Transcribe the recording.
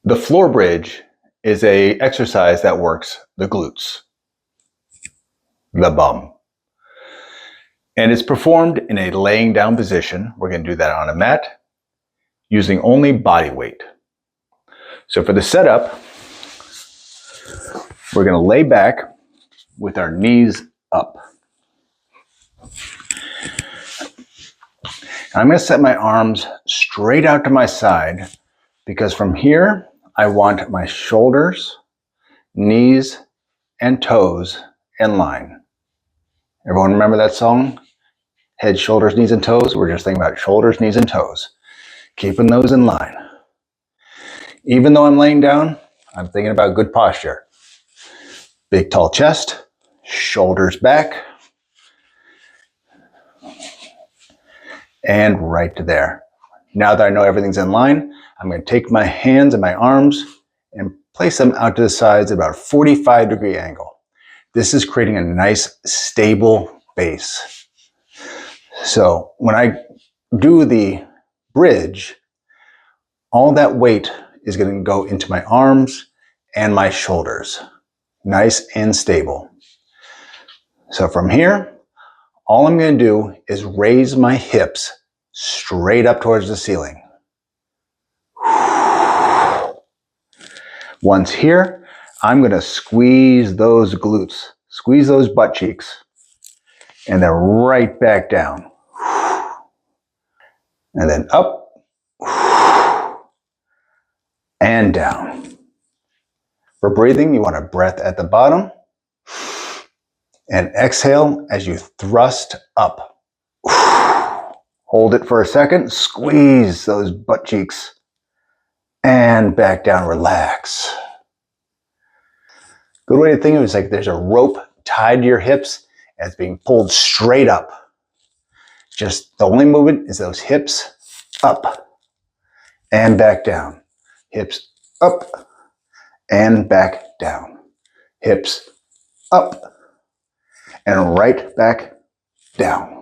The floor bridge is a exercise that works the glutes, the bum. And it's performed in a laying down position. We're going to do that on a mat using only body weight. So for the setup, we're going to lay back with our knees up. I'm going to set my arms straight out to my side because from here, I want my shoulders, knees, and toes in line. Everyone remember that song? Head, shoulders, knees, and toes? We're just thinking about shoulders, knees, and toes. Keeping those in line. Even though I'm laying down, I'm thinking about good posture. Big tall chest, shoulders back, and right to there. Now that I know everything's in line, I'm going to take my hands and my arms and place them out to the sides at about a 45-degree angle. This is creating a nice, stable base. So when I do the bridge, all that weight is going to go into my arms and my shoulders. Nice and stable. So from here, all I'm going to do is raise my hips straight up towards the ceiling. Once here, I'm going to squeeze those glutes, squeeze those butt cheeks, and then right back down. And then up and down. For breathing, you want a breath at the bottom and exhale as you thrust up. Hold it for a second, squeeze those butt cheeks and back down, relax. Good way to think of it is like there's a rope tied to your hips and it's being pulled straight up. Just the only movement is those hips up and back down. Hips up and back down. Hips up and right back down.